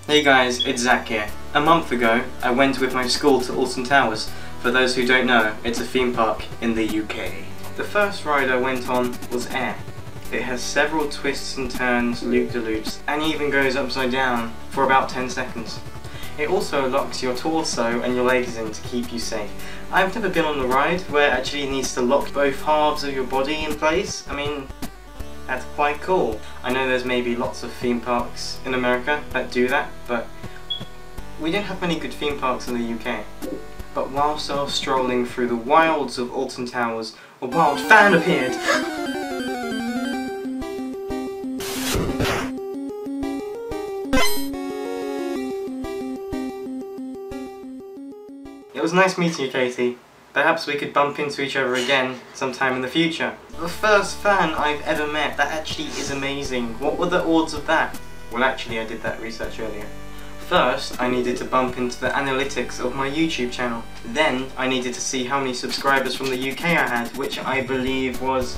Hey guys, it's Zach here. A month ago, I went with my school to Alton Towers. For those who don't know, it's a theme park in the UK. The first ride I went on was Air. It has several twists and turns, loop-de-loops, and even goes upside down for about 10 seconds. It also locks your torso and your legs in to keep you safe. I've never been on the ride where it actually needs to lock both halves of your body in place. I mean, that's quite cool. I know there's maybe lots of theme parks in America that do that, but we don't have many good theme parks in the UK. But whilst I was strolling through the wilds of Alton Towers, a wild fan appeared! It was nice meeting you, Katie. Perhaps we could bump into each other again sometime in the future. The first fan I've ever met, that actually is amazing. What were the odds of that? Well, actually I did that research earlier. First, I needed to bump into the analytics of my YouTube channel. Then, I needed to see how many subscribers from the UK I had, which I believe was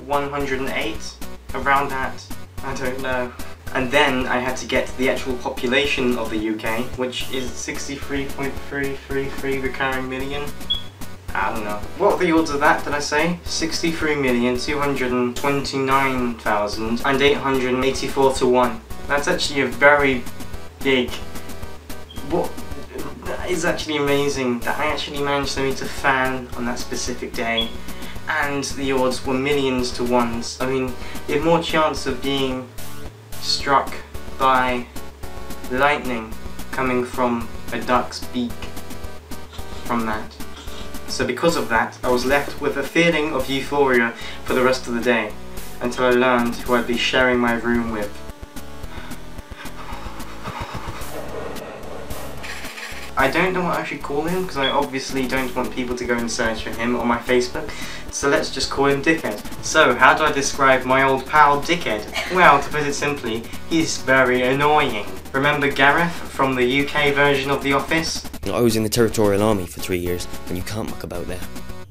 108? Around that. I don't know. And then I had to get the actual population of the UK, which is 63.333 recurring million. I don't know. What are the odds of that, did I say? 63,229,884 to 1. That's actually a very big... What is actually amazing that I actually managed to meet a fan on that specific day, and the odds were millions to ones. I mean, you have more chance of being struck by lightning coming from a duck's beak from that. So because of that, I was left with a feeling of euphoria for the rest of the day, until I learned who I'd be sharing my room with. I don't know what I should call him, because I obviously don't want people to go and search for him on my Facebook, so let's just call him Dickhead. So, how do I describe my old pal Dickhead? Well, to put it simply, he's very annoying. Remember Gareth from the UK version of The Office? I was in the Territorial Army for 3 years, and you can't muck about there.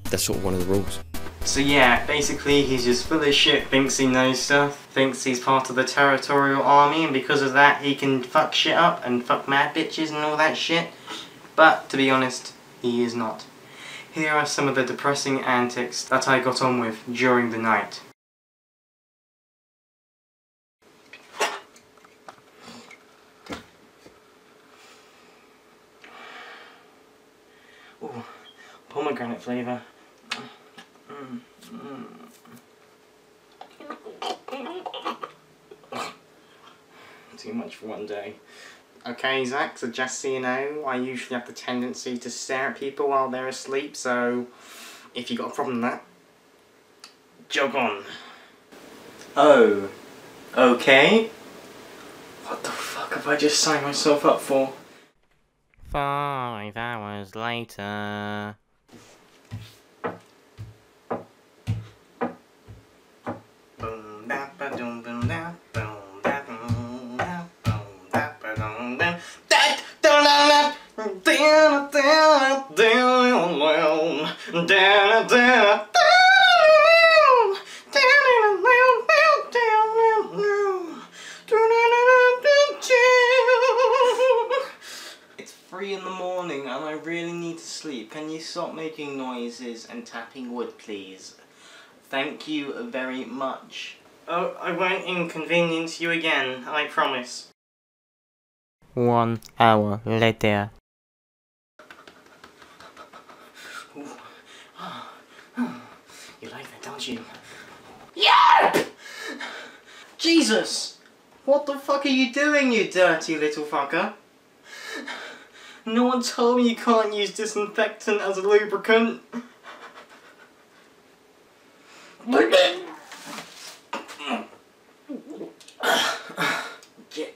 That's sort of one of the rules. So yeah, basically he's just full of shit, thinks he knows stuff, thinks he's part of the Territorial Army, and because of that he can fuck shit up and fuck mad bitches and all that shit. But, to be honest, he is not. Here are some of the depressing antics that I got on with during the night. Ooh, pomegranate flavour. Too much for one day. Okay, Zach, so just so you know, I usually have the tendency to stare at people while they're asleep, so if you got a problem with that, jog on. Oh, okay. What the fuck have I just signed myself up for? 5 hours later. It's 3 in the morning and I really need to sleep. Can you stop making noises and tapping wood, please? Thank you very much. Oh, I won't inconvenience you again, I promise. 1 hour later. You like that, don't you? Yeah! Jesus! What the fuck are you doing, you dirty little fucker? No one told me you can't use disinfectant as a lubricant.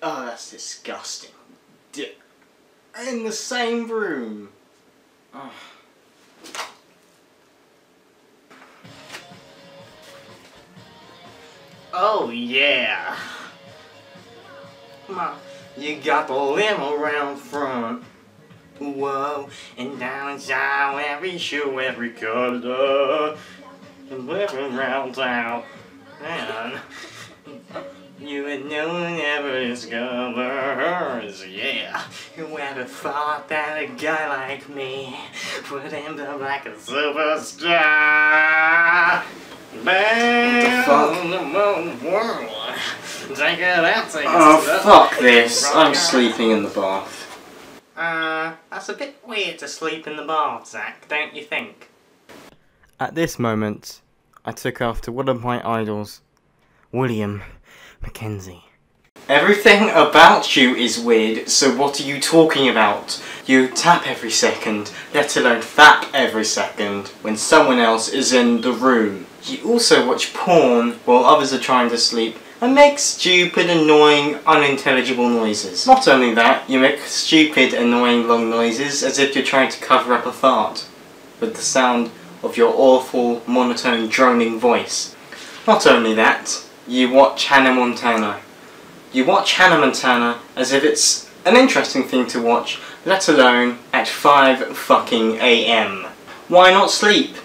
Oh, that's disgusting. In the same room. Oh. Oh yeah. You got the limo around front. Whoa, and down south, every shoe, every color, and living around town. Man, you would never discover hers, yeah. Whoever thought that a guy like me would end up like a superstar? Oh, fuck this. I'm sleeping in the bath. That's a bit weird to sleep in the bath, Zach, don't you think? At this moment, I took after one of my idols, William Mackenzie. Everything about you is weird, so what are you talking about? You tap every second, let alone thap every second, when someone else is in the room. You also watch porn while others are trying to sleep, and make stupid, annoying, unintelligible noises. Not only that, you make stupid, annoying, long noises as if you're trying to cover up a fart, with the sound of your awful, monotone, droning voice. Not only that, you watch Hannah Montana. You watch Hannah Montana as if it's an interesting thing to watch, let alone at 5 fucking AM. Why not sleep?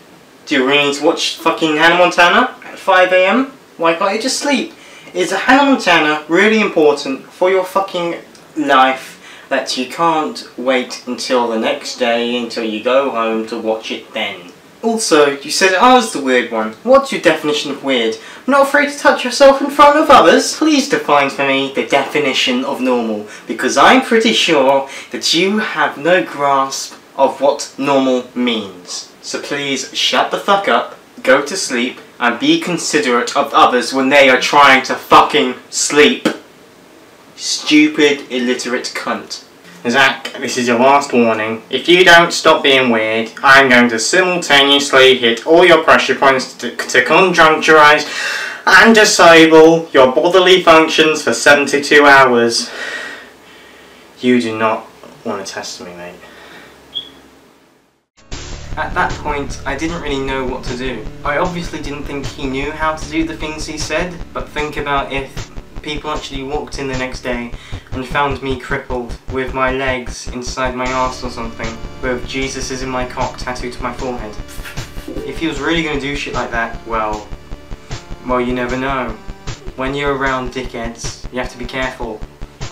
Do you really need to watch fucking Hannah Montana at 5 AM? Why can't you just sleep? Is Hannah Montana really important for your fucking life that you can't wait until the next day, until you go home to watch it then? Also, you said I was the weird one. What's your definition of weird? Not afraid to touch yourself in front of others? Please define for me the definition of normal, because I'm pretty sure that you have no grasp of what normal means. So please shut the fuck up, go to sleep, and be considerate of others when they are trying to fucking sleep. Stupid, illiterate cunt. Zach, this is your last warning. If you don't stop being weird, I'm going to simultaneously hit all your pressure points to conjuncturize and disable your bodily functions for 72 hours. You do not want to test me, mate. At that point, I didn't really know what to do. I obviously didn't think he knew how to do the things he said, but think about if people actually walked in the next day and found me crippled with my legs inside my arse or something, with Jesus is in my cock tattooed to my forehead. If he was really going to do shit like that, well, you never know. When you're around dickheads, you have to be careful.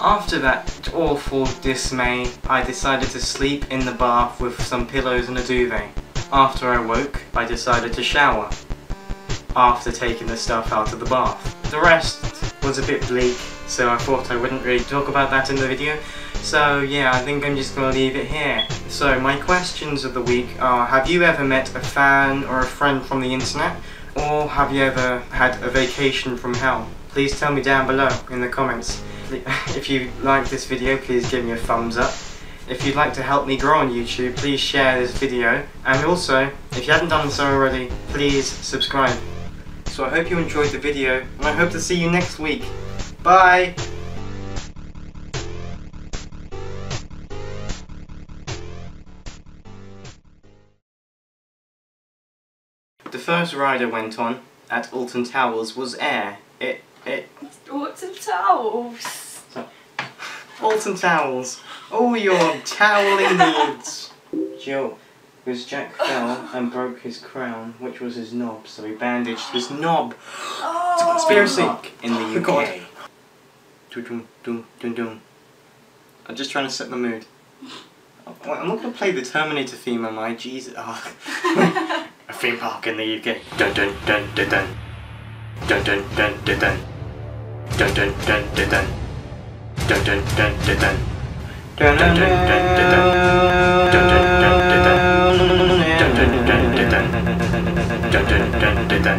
After that awful dismay, I decided to sleep in the bath with some pillows and a duvet. After I woke, I decided to shower, after taking the stuff out of the bath. The rest was a bit bleak, so I thought I wouldn't really talk about that in the video. So yeah, I think I'm just gonna leave it here. So my questions of the week are, have you ever met a fan or a friend from the internet? Or have you ever had a vacation from hell? Please tell me down below in the comments. If you like this video, please give me a thumbs up. If you'd like to help me grow on YouTube, please share this video. And also, if you haven't done so already, please subscribe. So I hope you enjoyed the video, and I hope to see you next week. Bye! The first ride I went on at Alton Towers was air. Alton Towels. Alton Towels. All your toweling needs. Jill, because Jack fell and broke his crown, which was his knob, so he bandaged his knob. It's a conspiracy in the UK. I'm just trying to set the mood. I'm not going to play the Terminator theme on my Jesus. Oh. A theme park in the UK. Dun dun dun dun dun. Dun dun dun dun dun. Dun dun dun dun dun. Dun dun dun dun dun. Dun dun dun dun dun. Dun dun dun dun dun. Dun dun dun dun dun. Dun dun dun dun dun.